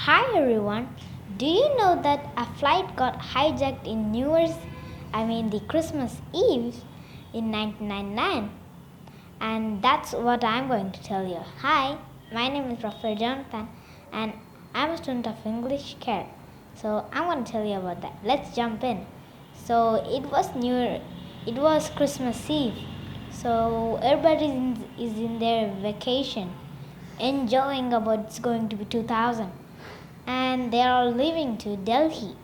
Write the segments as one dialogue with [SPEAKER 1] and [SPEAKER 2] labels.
[SPEAKER 1] Hi everyone. Do you know that a flight got hijacked in the Christmas Eve in 1999? And that's what I'm going to tell you. Hi, my name is Rafael Jonathan and I'm a student of English Care. So I'm going to tell you about that. Let's jump in. So it was Christmas Eve. So everybody is in their vacation, enjoying about it's going to be 2000, and they are leaving to Delhi.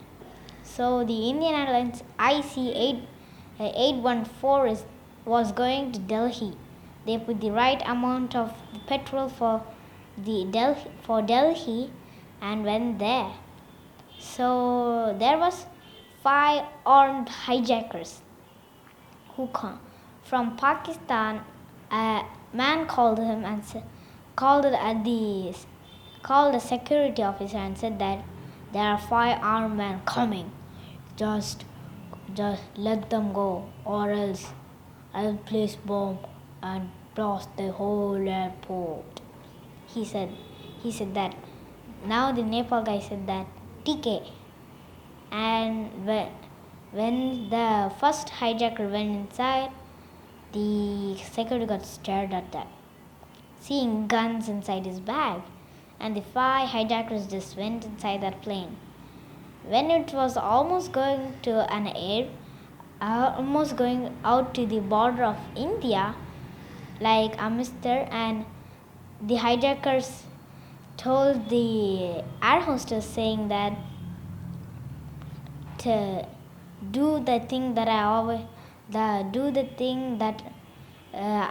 [SPEAKER 1] So the Indian Airlines IC-814 was going to Delhi. They put the right amount of petrol for Delhi and went there. So there was 5 armed hijackers who come from Pakistan. A man called him and called it at the called the security officer and said that there are 5 armed men coming. Just let them go, or else I'll place bomb and blast the whole airport. He said that. Now the Nepal guy said that TK. And when the first hijacker went inside, the security guard stared at that, seeing guns inside his bag, and the 5 hijackers just went inside that plane. When it was almost going out to the border of India, like Amritsar, and the hijackers told the air hostess saying that to do the thing that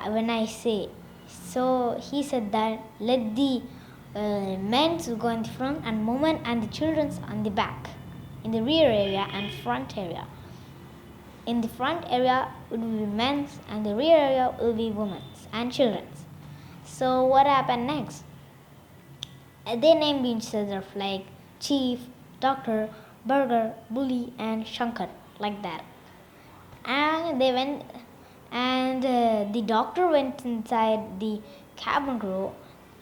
[SPEAKER 1] when I say. So he said that let the men go in the front and women and the children on the back, in the rear area and front area. In the front area would be men's and the rear area will be women's and children's. So what happened next? They named each other like Chief, Doctor, Burger, Bully, and Shankar, like that. And they went, and the doctor went inside the cabin crew.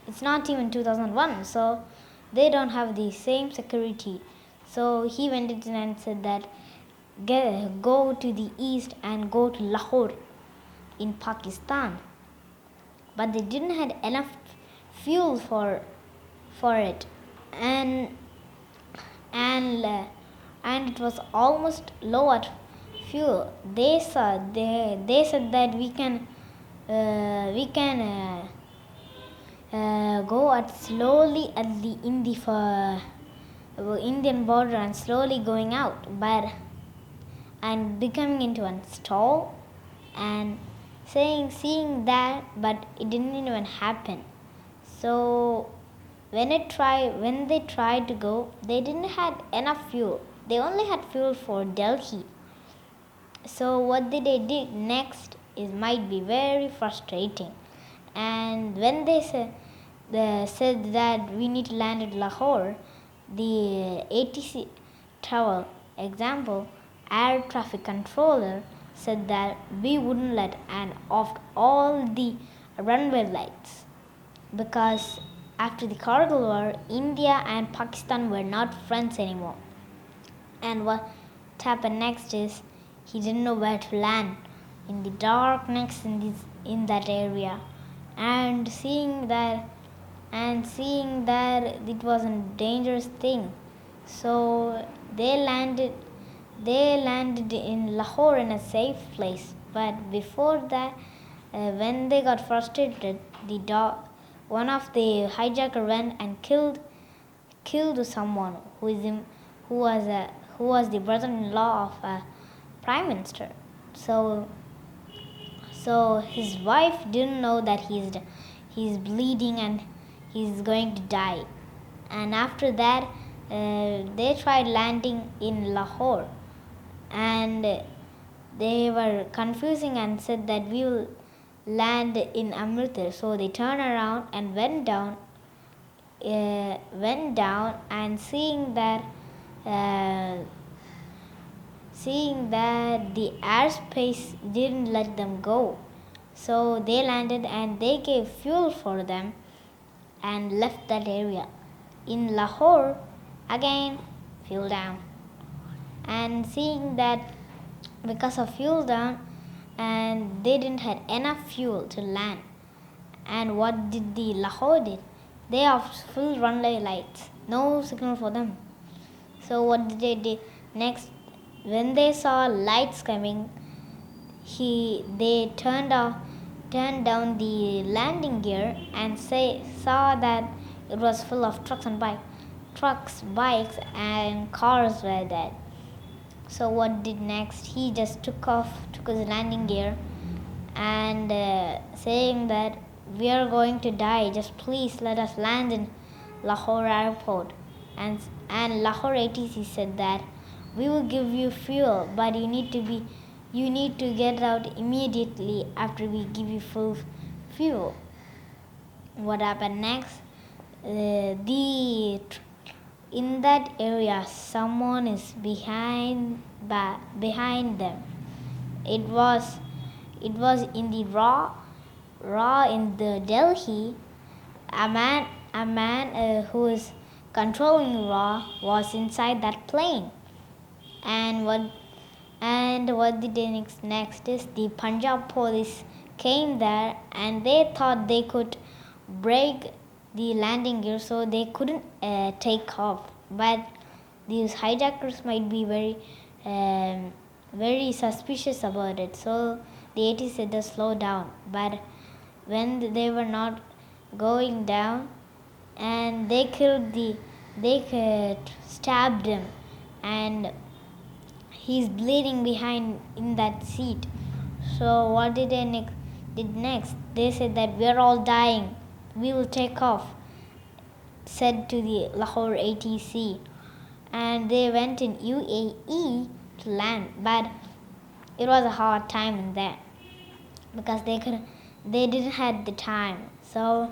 [SPEAKER 1] It's not even 2001, so they don't have the same security. So he went in and said that go to the east and go to Lahore in Pakistan. But they didn't have enough fuel for it, and it was almost low at fuel. They said that we can go at slowly at the Indian border and slowly going out, and becoming into a stall and seeing that, but it didn't even happen. So when they tried to go, they didn't have enough fuel. They only had fuel for Delhi. So what they did next might be very frustrating. And when they said that we need to land at Lahore, the ATC travel example air traffic controller said that we wouldn't let and off all the runway lights, because after the Kargil war, India and Pakistan were not friends anymore. And what happened next is he didn't know where to land in the darkness in that area, and seeing that it was a dangerous thing. So they landed in Lahore in a safe place. But before that, when they got frustrated, one of the hijacker went and killed someone who was the brother-in-law of a prime minister. So his wife didn't know that he's bleeding and he's going to die. And after that, they tried landing in Lahore, and they were confusing and said that we will land in Amritsar. So they turned around and went down, and seeing that the airspace didn't let them go. So they landed and they gave fuel for them and left that area. in Lahore, again fuel down. And seeing that because of fuel down, and they didn't have enough fuel to land. And what did the Lahore did? They have full runway lights, no signal for them. So what did they do next? When they saw lights coming, they turned down the landing gear and saw that it was full of trucks and bikes. Trucks, bikes, and cars were there. So what did next? He just took his landing gear and saying that we are going to die. Just please let us land in Lahore airport. And Lahore ATC said that we will give you fuel, but you need to get out immediately after we give you full fuel. What happened next? In that area, someone is behind them. It was in the raw in the Delhi. A man who is controlling raw was inside that plane. And what did they next is the Punjab police came there, and they thought they could break the landing gear, so they couldn't take off. But these hijackers might be very suspicious about it, so the AT said to slow down. But when they were not going down, and they stabbed him, and he's bleeding behind in that seat. So what did they did next? They said that we're all dying, we will take off, said to the Lahore ATC. And they went in UAE to land, but it was a hard time in there because they didn't have the time. So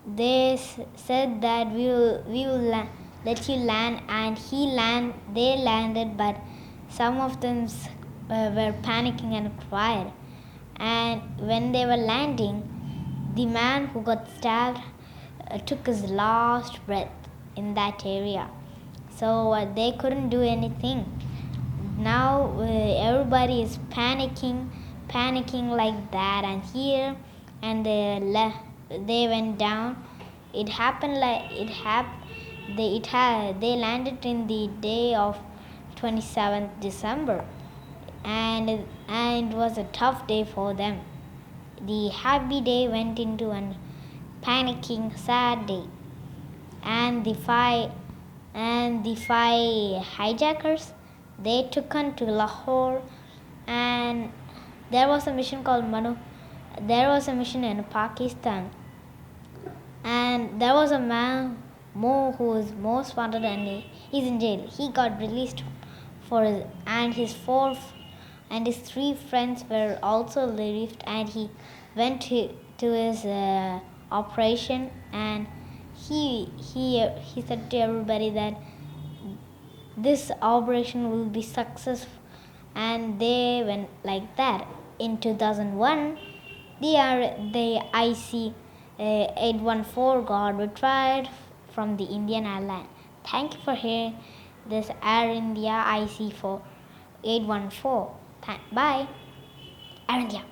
[SPEAKER 1] they said that we will let you land, and they landed, but some of them were panicking and cried. And when they were landing, the man who got stabbed took his last breath in that area. So they couldn't do anything. Now everybody is panicking like that, and here, and they went down. It happened they landed in the day of 27th December, and it was a tough day for them. The happy day went into a panicking, sad day. And the five hijackers, they took on to Lahore, and there was a mission called Manu. There was a mission in Pakistan, and there was a man who was most wanted, and he's in jail. He got released and his three friends were also released, and he went to his operation, and he said to everybody that this operation will be successful, and they went like that. In 2001, the IC-814 got retired from the Indian Airlines. Thank you for hearing this Air India IC-814. Bye, Air India.